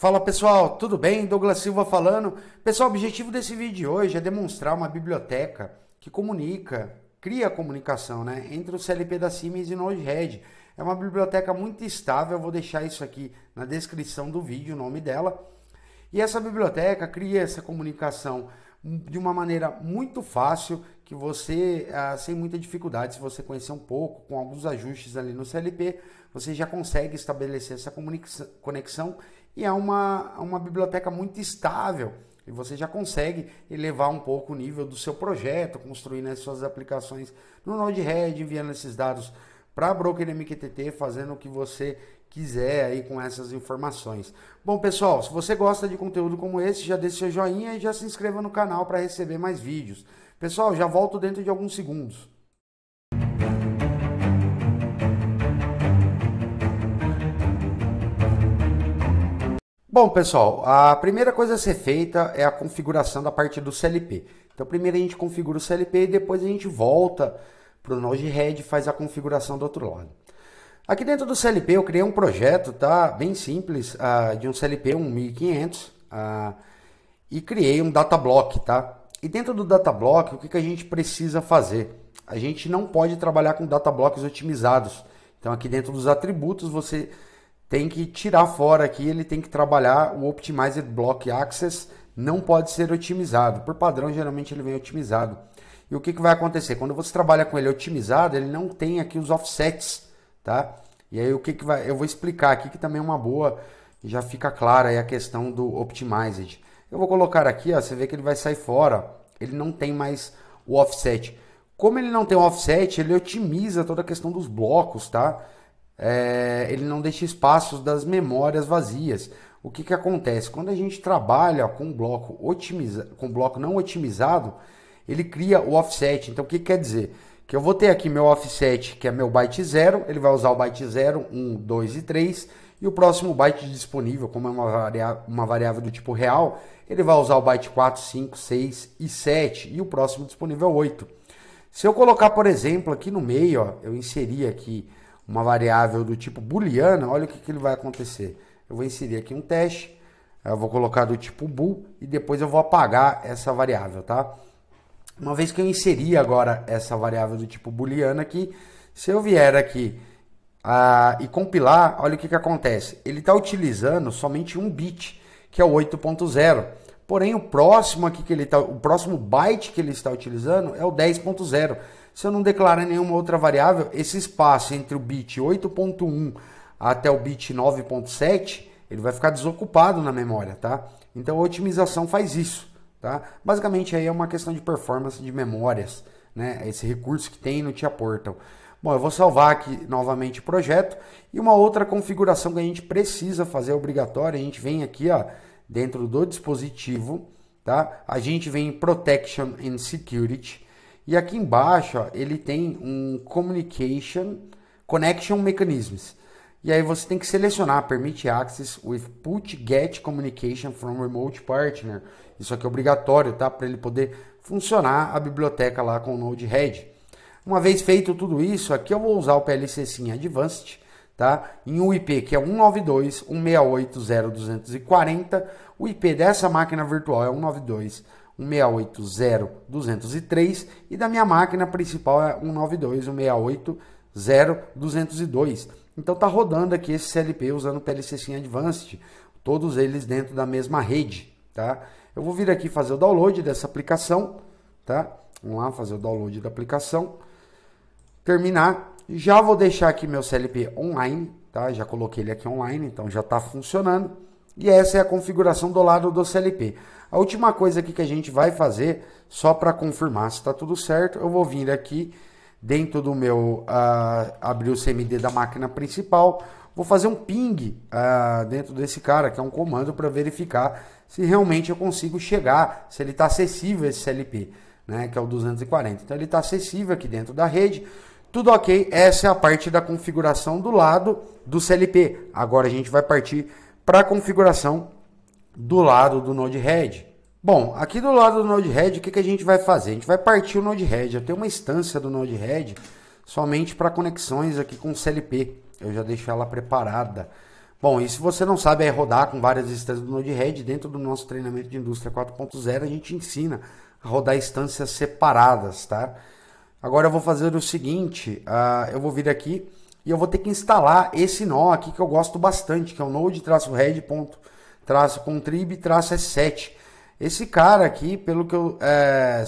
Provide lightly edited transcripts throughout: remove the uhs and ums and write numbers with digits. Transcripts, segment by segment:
Fala pessoal, tudo bem? Douglas Silva falando. Pessoal, o objetivo desse vídeo de hoje é demonstrar uma biblioteca que cria comunicação, né, entre o CLP da Siemens e o Node-RED. É uma biblioteca muito estável, eu vou deixar isso aqui na descrição do vídeo, o nome dela. E essa biblioteca cria essa comunicação de uma maneira muito fácil, que você, sem muita dificuldade, se você conhecer um pouco, com alguns ajustes ali no CLP, você já consegue estabelecer essa conexão e é uma biblioteca muito estável e você já consegue elevar um pouco o nível do seu projeto, construindo as suas aplicações no Node-RED, enviando esses dados para a Broker MQTT, fazendo o que você quiser aí com essas informações. Bom pessoal, se você gosta de conteúdo como esse, já deixe seu joinha e já se inscreva no canal para receber mais vídeos. Pessoal, já volto dentro de alguns segundos. Bom pessoal, a primeira coisa a ser feita é a configuração da parte do CLP. Então primeiro a gente configura o CLP e depois a gente volta para o Node-RED e faz a configuração do outro lado. Aqui dentro do CLP eu criei um projeto, tá, bem simples, de um CLP 1500 e criei um datablock, tá? E dentro do datablock o que a gente precisa fazer? A gente não pode trabalhar com datablocks otimizados. Então aqui dentro dos atributos você tem que tirar fora aqui, ele tem que trabalhar o Optimized Block Access, não pode ser otimizado. Por padrão, geralmente ele vem otimizado. E o que vai acontecer? Quando você trabalha com ele otimizado, ele não tem aqui os offsets, tá? E aí eu vou explicar aqui que também é uma boa, já fica clara aí a questão do Optimized. Eu vou colocar aqui, ó, você vê que ele vai sair fora, ele não tem mais o offset. Como ele não tem o offset, ele otimiza toda a questão dos blocos, tá? Ele não deixa espaços das memórias vazias. O que acontece? Quando a gente trabalha com bloco não otimizado, ele cria o offset. Então o que quer dizer? Que eu vou ter aqui meu offset, que é meu byte 0, ele vai usar o byte 0, 1, 2 e 3, e o próximo byte disponível, como é uma variável do tipo real, ele vai usar o byte 4, 5, 6 e 7, e o próximo disponível é 8. Se eu colocar, por exemplo, aqui no meio, ó, eu inserir aqui uma variável do tipo booleana, olha o que ele vai acontecer. Eu vou inserir aqui um teste, eu vou colocar do tipo bool e depois eu vou apagar essa variável, tá? Uma vez que eu inseri agora essa variável do tipo booleana aqui, se eu vier aqui e compilar, olha o que acontece. Ele está utilizando somente um bit, que é o 8.0. Porém, o próximo byte que ele está utilizando é o 10.0. Se eu não declarar nenhuma outra variável, esse espaço entre o bit 8.1 até o bit 9.7, ele vai ficar desocupado na memória, tá? Então a otimização faz isso, tá? Basicamente aí é uma questão de performance de memórias, né? Esse recurso que tem no TIA Portal. Bom, eu vou salvar aqui novamente o projeto e uma outra configuração que a gente precisa fazer, obrigatória, a gente vem aqui, ó, dentro do dispositivo, tá? A gente vem em Protection and Security. E aqui embaixo, ó, ele tem um Connection Mechanisms. E aí você tem que selecionar Permit Access with Put Get Communication from Remote Partner. Isso aqui é obrigatório, tá? Para ele poder funcionar a biblioteca lá com o Node-RED. Uma vez feito tudo isso, aqui eu vou usar o PLC Sim Advanced, tá? Em um IP que é 192.168.0.240. O IP dessa máquina virtual é 192.168.0.203 e da minha máquina principal é 192.168.0.202. Então tá rodando aqui esse CLP usando o PLC Sim Advanced, todos eles dentro da mesma rede, tá? Eu vou vir aqui fazer o download dessa aplicação, tá? Vamos lá fazer o download da aplicação. Terminar, já vou deixar aqui meu CLP online, tá? Já coloquei ele aqui online, então já está funcionando. E essa é a configuração do lado do CLP. A última coisa aqui que a gente vai fazer, só para confirmar se está tudo certo, eu vou vir aqui dentro do meu, abrir o CMD da máquina principal, vou fazer um ping dentro desse cara, que é um comando para verificar se realmente eu consigo chegar, se ele está acessível esse CLP, né, que é o 240. Então ele está acessível aqui dentro da rede, tudo ok, essa é a parte da configuração do lado do CLP. Agora a gente vai partir para a configuração do lado do Node-RED. Bom, aqui do lado do Node-RED, o que a gente vai fazer? A gente vai partir o Node-RED. Eu tenho uma instância do Node-RED somente para conexões aqui com o CLP. Eu já deixo ela preparada. Bom, e se você não sabe rodar com várias instâncias do Node-RED, dentro do nosso treinamento de indústria 4.0, a gente ensina a rodar instâncias separadas, tá? Agora eu vou fazer o seguinte, eu vou vir aqui e eu vou ter que instalar esse nó aqui que eu gosto bastante, que é o node-red.contrib-s7. Esse cara aqui, pelo que eu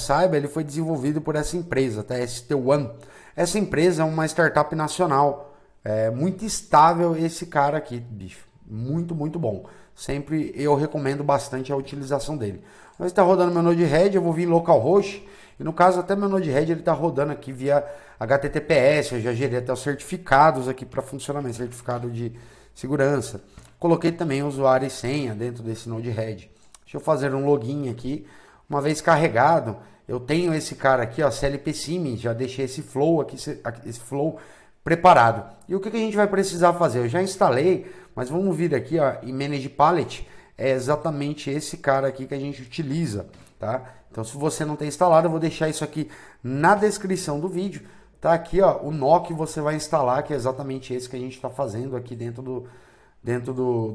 saiba, ele foi desenvolvido por essa empresa, tá? ST1. Essa empresa é uma startup nacional. É muito estável esse cara aqui, bicho. Muito, muito bom. Sempre eu recomendo bastante a utilização dele. Mas está rodando meu Node-RED, eu vou vir localhost. E no caso, até meu Node-RED ele está rodando aqui via HTTPS. Eu já gerei até os certificados aqui para funcionamento, certificado de segurança. Coloquei também usuário e senha dentro desse Node-RED. Deixa eu fazer um login aqui. Uma vez carregado, eu tenho esse cara aqui, ó, CLP Sim, já deixei esse flow aqui, esse flow preparado. E o que a gente vai precisar fazer? Eu já instalei, mas vamos vir aqui, ó, em Manage Palette, é exatamente esse cara aqui que a gente utiliza, tá? Então, se você não tem instalado, eu vou deixar isso aqui na descrição do vídeo. Tá aqui, ó, o nó que você vai instalar, que é exatamente esse que a gente está fazendo aqui dentro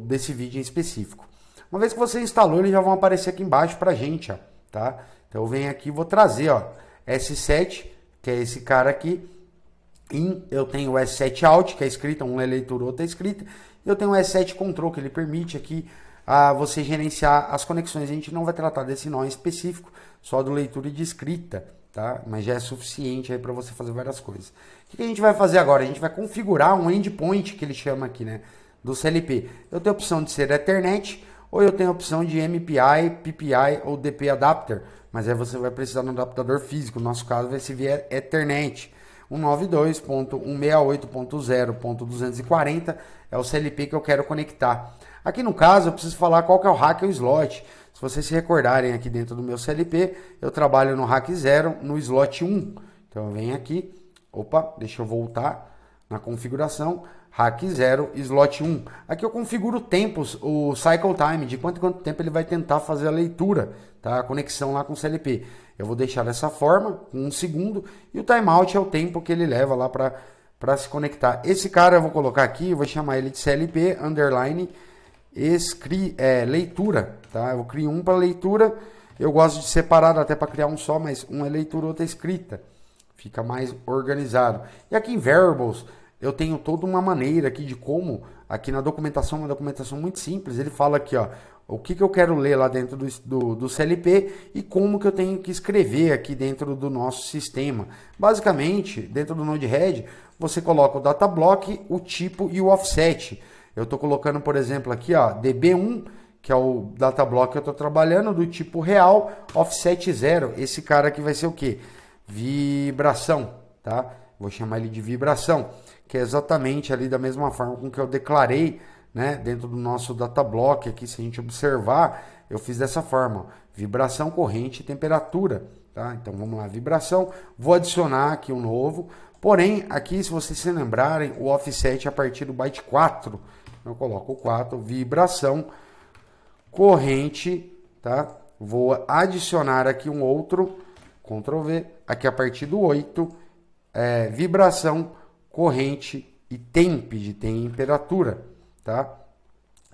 desse vídeo em específico. Uma vez que você instalou, eles já vão aparecer aqui embaixo pra gente, ó, tá? Então, eu venho aqui e vou trazer, ó, S7, que é esse cara aqui. Eu tenho o S7 Out, que é escrita, um é leitura, outro é escrita. Eu tenho o S7 Control, que ele permite aqui você gerenciar as conexões. A gente não vai tratar desse nó em específico, só do leitura e de escrita, tá? Mas já é suficiente aí para você fazer várias coisas. O que a gente vai fazer agora? A gente vai configurar um endpoint, que ele chama aqui, né? Do CLP. Eu tenho a opção de ser Ethernet, ou eu tenho a opção de MPI, PPI ou DP Adapter. Mas aí você vai precisar de um adaptador físico. No nosso caso vai ser via Ethernet. 192.168.0.240 é o CLP que eu quero conectar. Aqui no caso eu preciso falar qual que é o rack ou slot. Se vocês se recordarem aqui dentro do meu CLP, eu trabalho no rack 0, no slot 1. Então eu venho aqui, opa, deixa eu voltar na configuração, rack 0, slot 1. Aqui eu configuro tempos, o cycle time, de quanto tempo ele vai tentar fazer a leitura, tá? A conexão lá com o CLP. Eu vou deixar dessa forma, com 1 segundo, e o timeout é o tempo que ele leva lá para se conectar. Esse cara eu vou colocar aqui, eu vou chamar ele de CLP, underline, leitura, tá? Eu vou criar um para leitura, eu gosto de separado até para criar um só, mas um é leitura, outro é escrita. Fica mais organizado. E aqui em Variables, eu tenho toda uma maneira aqui de como, aqui na documentação, uma documentação muito simples, ele fala aqui, ó, o que eu quero ler lá dentro do CLP e como que eu tenho que escrever aqui dentro do nosso sistema. Basicamente, dentro do Node-RED, você coloca o datablock, o tipo e o offset. Eu estou colocando, por exemplo, aqui, ó, DB1, que é o datablock que eu estou trabalhando, do tipo real, offset 0. Esse cara aqui vai ser o quê? Vibração, tá? Vou chamar ele de vibração, que é exatamente ali da mesma forma com que eu declarei, né, dentro do nosso datablock aqui. Se a gente observar, eu fiz dessa forma, ó, vibração, corrente e temperatura, tá? Então vamos lá, vibração, vou adicionar aqui um novo, porém aqui, se vocês se lembrarem, o offset a partir do byte 4, eu coloco o 4, vibração, corrente, tá? Vou adicionar aqui um outro, Ctrl V, aqui a partir do 8, vibração, corrente e temp, de temperatura, tá?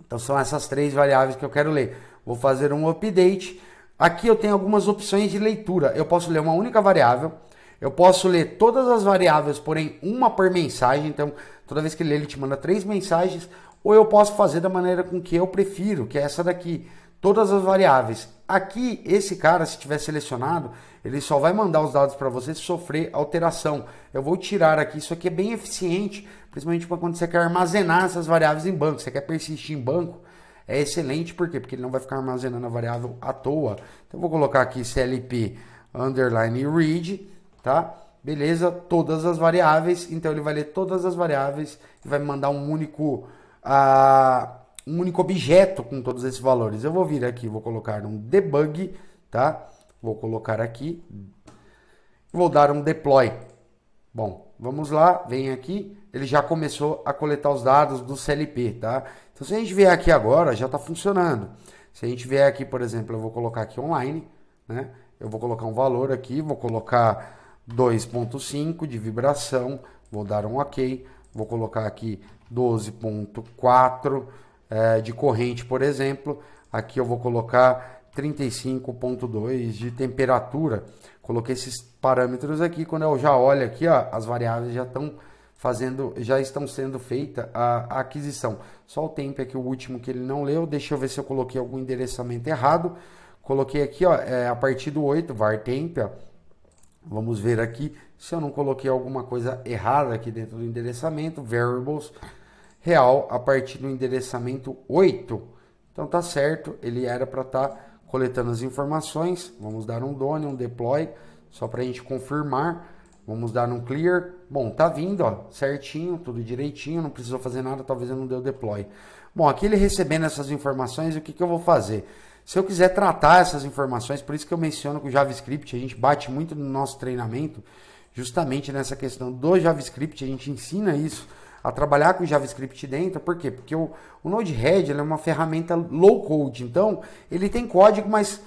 Então são essas três variáveis que eu quero ler. Vou fazer um update. Aqui eu tenho algumas opções de leitura. Eu posso ler uma única variável. Eu posso ler todas as variáveis, porém uma por mensagem. Então toda vez que ele lê, ele te manda 3 mensagens. Ou eu posso fazer da maneira com que eu prefiro, que é essa daqui. Todas as variáveis. Aqui, esse cara, se tiver selecionado, ele só vai mandar os dados para você se sofrer alteração. Eu vou tirar aqui, isso aqui é bem eficiente, principalmente para quando você quer armazenar essas variáveis em banco. Você quer persistir em banco, é excelente, por quê? Porque ele não vai ficar armazenando a variável à toa. Então, eu vou colocar aqui CLP underline read, tá? Beleza, todas as variáveis. Então, ele vai ler todas as variáveis e vai me mandar um único objeto com todos esses valores. Eu vou vir aqui, vou colocar um debug, tá? Vou colocar aqui, vou dar um deploy. Bom, vamos lá, vem aqui, ele já começou a coletar os dados do CLP, tá? Então, se a gente vier aqui agora, já está funcionando. Se a gente vier aqui, por exemplo, eu vou colocar aqui online, né? Eu vou colocar um valor aqui, vou colocar 2.5 de vibração, vou dar um OK, vou colocar aqui 12.4 de corrente, por exemplo. Aqui eu vou colocar 35.2 de temperatura. Coloquei esses parâmetros aqui. Quando eu já olho aqui, ó, as variáveis já estão sendo feita a aquisição. Só o tempo aqui, o último que ele não leu. Deixa eu ver se eu coloquei algum endereçamento errado. Coloquei aqui, ó, a partir do 8, var temp, ó. Vamos ver aqui se eu não coloquei alguma coisa errada aqui dentro do endereçamento. Variables real a partir do endereçamento 8. Então tá certo, ele era para estar coletando as informações. Vamos dar um done, um deploy, só para a gente confirmar. Vamos dar um clear. Bom, tá vindo, ó, certinho, tudo direitinho, não precisou fazer nada, talvez eu não deu deploy. Bom, aqui ele recebendo essas informações, o que eu vou fazer? Se eu quiser tratar essas informações, por isso que eu menciono que o JavaScript, a gente bate muito no nosso treinamento, justamente nessa questão do JavaScript, a gente ensina isso, a trabalhar com o JavaScript dentro. Por quê? Porque o Node-RED é uma ferramenta low code, então ele tem código, mas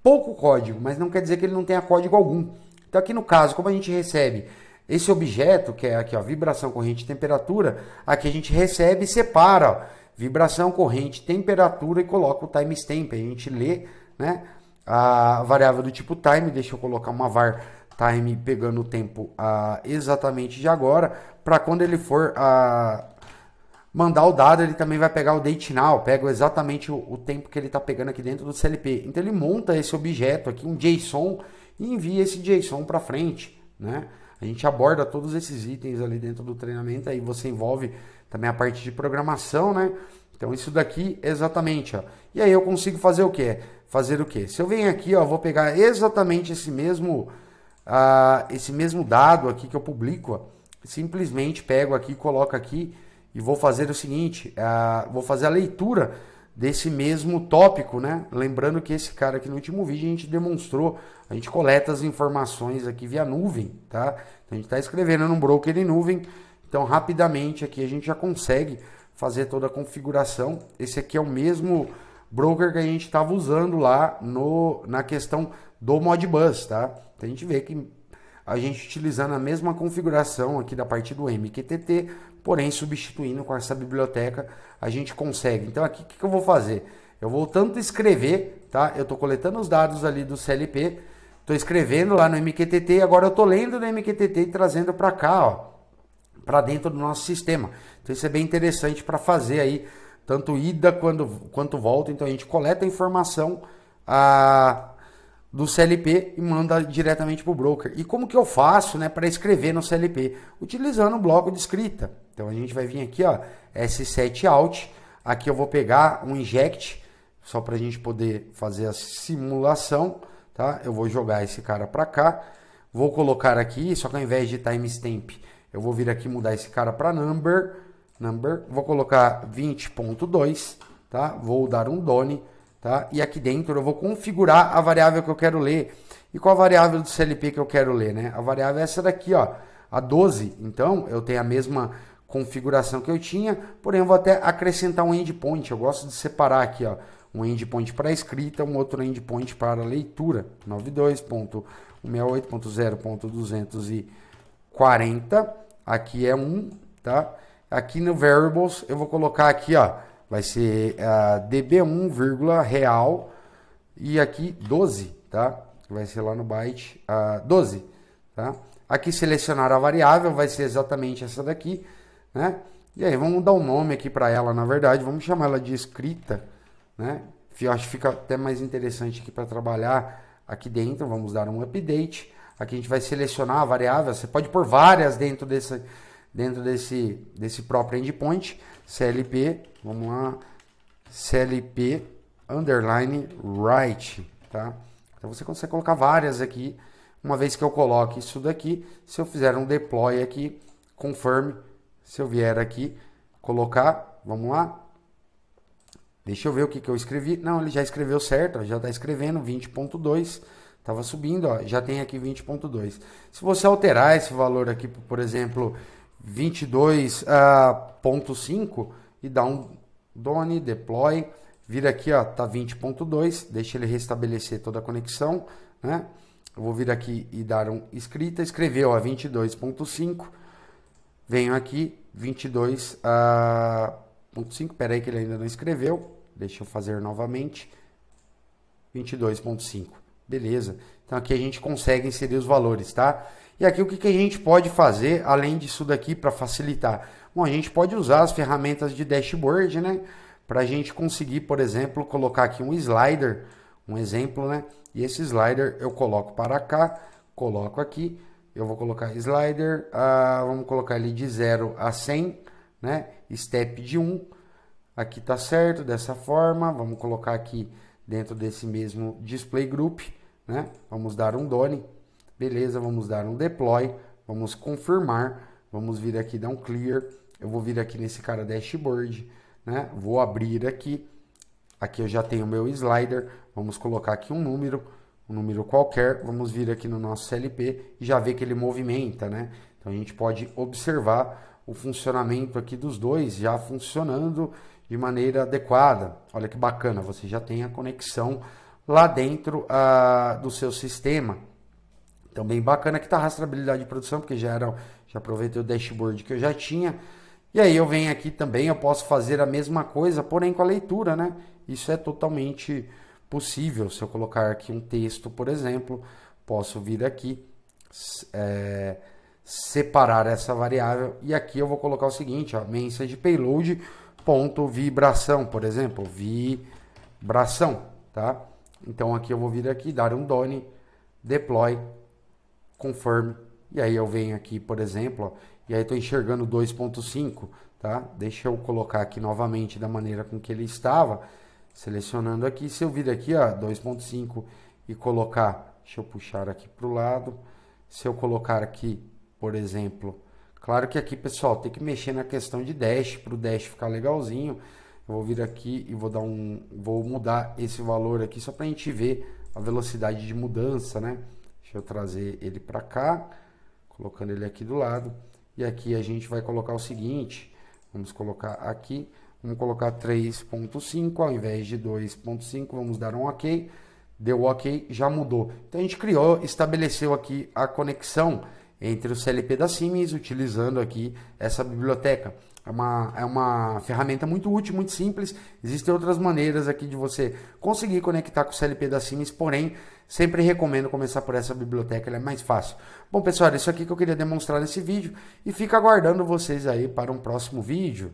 pouco código, mas não quer dizer que ele não tenha código algum. Então aqui no caso, como a gente recebe esse objeto, que é aqui, ó, vibração, corrente, temperatura, aqui a gente recebe e separa, ó, vibração, corrente, temperatura e coloca o timestamp. A gente lê, né, a variável do tipo time. Deixa eu colocar uma var time pegando o tempo exatamente de agora, para quando ele for mandar o dado, ele também vai pegar o date now, pega exatamente o tempo que ele está pegando aqui dentro do CLP. Então ele monta esse objeto aqui, um JSON, e envia esse JSON para frente, né? A gente aborda todos esses itens ali dentro do treinamento, aí você envolve também a parte de programação, né? Então isso daqui exatamente, ó. E aí eu consigo fazer o quê? Fazer o quê? Se eu venho aqui, ó, vou pegar exatamente esse mesmo dado aqui que eu publico, ó, simplesmente pego aqui, coloco aqui e vou fazer o seguinte, vou fazer a leitura desse mesmo tópico, né? Lembrando que esse cara aqui no último vídeo a gente demonstrou, a gente coleta as informações aqui via nuvem, tá? Então a gente está escrevendo num broker em nuvem, então rapidamente aqui a gente já consegue fazer toda a configuração. Esse aqui é o mesmo broker que a gente estava usando lá na questão do Modbus, tá? Então a gente vê que a gente utilizando a mesma configuração aqui da parte do MQTT, porém substituindo com essa biblioteca, a gente consegue. Então aqui o que eu vou fazer? Eu vou tanto escrever, tá? Eu estou coletando os dados ali do CLP, estou escrevendo lá no MQTT, agora eu estou lendo no MQTT e trazendo para cá, ó, para dentro do nosso sistema. Então isso é bem interessante para fazer aí, tanto ida quanto volta. Então a gente coleta a informação do CLP e manda diretamente para o broker. E como que eu faço, né, para escrever no CLP? Utilizando o bloco de escrita. Então a gente vai vir aqui, ó, S7 out. Aqui eu vou pegar um inject, só para a gente poder fazer a simulação, tá? Eu vou jogar esse cara para cá, vou colocar aqui, só que ao invés de timestamp, eu vou vir aqui mudar esse cara para number, vou colocar 20.2, tá? Vou dar um done, tá? E aqui dentro eu vou configurar a variável que eu quero ler. E qual a variável do CLP que eu quero ler, né? A variável é essa daqui, ó, a 12. Então eu tenho a mesma configuração que eu tinha, porém eu vou até acrescentar um endpoint. Eu gosto de separar aqui, ó, um endpoint para escrita, um outro endpoint para leitura. 92.168.0.240. Aqui é 1, tá? Aqui no variables eu vou colocar aqui, ó, vai ser db1, real, e aqui 12, tá? Vai ser lá no byte 12, tá? Aqui selecionar a variável vai ser exatamente essa daqui, né? E aí vamos dar um nome aqui para ela, na verdade, vamos chamar ela de escrita, né? Eu acho que fica até mais interessante aqui para trabalhar aqui dentro. Vamos dar um update. Aqui a gente vai selecionar a variável. Você pode pôr várias dentro desse próprio endpoint. CLP, vamos lá, CLP underline write, tá? Então você consegue colocar várias aqui. Uma vez que eu coloque isso daqui, se eu fizer um deploy aqui, confirm, se eu vier aqui, colocar, vamos lá. Deixa eu ver o que eu escrevi. Não, ele já escreveu certo, ó, já está escrevendo 20.2. Estava subindo, ó, já tem aqui 20.2. Se você alterar esse valor aqui, por exemplo, 22.5 e dar um done, deploy, vira aqui, ó, tá 20.2, deixa ele restabelecer toda a conexão, né? Eu vou vir aqui e dar um escrita, escreveu, ó, 22.5, venho aqui, 22.5, espera aí que ele ainda não escreveu, deixa eu fazer novamente, 22.5, beleza. Então aqui a gente consegue inserir os valores, tá? E aqui o que a gente pode fazer, além disso daqui, para facilitar? Bom, a gente pode usar as ferramentas de dashboard, né? Para a gente conseguir, por exemplo, colocar aqui um slider, um exemplo, né? E esse slider eu coloco para cá, coloco aqui, eu vou colocar slider, vamos colocar ele de 0 a 100, né? Step de 1, aqui tá certo, dessa forma, vamos colocar aqui dentro desse mesmo display group, né? Vamos dar um done, beleza, vamos dar um deploy, vamos confirmar, vamos vir aqui dar um clear, eu vou vir aqui nesse cara dashboard, né? Vou abrir aqui, aqui eu já tenho o meu slider, vamos colocar aqui um número qualquer, vamos vir aqui no nosso CLP e já ver que ele movimenta, né? Então a gente pode observar o funcionamento aqui dos dois já funcionando de maneira adequada. Olha que bacana, você já tem a conexão lá dentro do seu sistema. Então bem bacana que tá a rastreabilidade de produção, porque já aproveitei o dashboard que eu já tinha. E aí eu venho aqui também, eu posso fazer a mesma coisa, porém com a leitura, né? Isso é totalmente possível. Se eu colocar aqui um texto, por exemplo, posso vir aqui, separar essa variável, e aqui eu vou colocar o seguinte, ó, message payload ponto vibração, por exemplo, vibração, tá? Então aqui eu vou vir aqui, dar um done, deploy, confirm, e aí eu venho aqui, por exemplo, ó, e aí estou enxergando 2.5, tá? Deixa eu colocar aqui novamente da maneira com que ele estava, selecionando aqui, se eu vir aqui, ó, 2.5 e colocar, deixa eu puxar aqui para o lado, se eu colocar aqui, por exemplo, claro que aqui, pessoal, tem que mexer na questão de dash, para o dash ficar legalzinho, eu vou vir aqui e vou mudar esse valor aqui, só para a gente ver a velocidade de mudança, né? Deixa eu trazer ele para cá, colocando ele aqui do lado, e aqui a gente vai colocar o seguinte, vamos colocar aqui, vamos colocar 3.5 ao invés de 2.5, vamos dar um OK, deu OK, já mudou. Então a gente estabeleceu aqui a conexão entre o CLP da Siemens, utilizando aqui essa biblioteca. É uma ferramenta muito útil, muito simples. Existem outras maneiras aqui de você conseguir conectar com o CLP da Siemens, porém, sempre recomendo começar por essa biblioteca, ela é mais fácil. Bom, pessoal, isso aqui que eu queria demonstrar nesse vídeo e fico aguardando vocês aí para um próximo vídeo.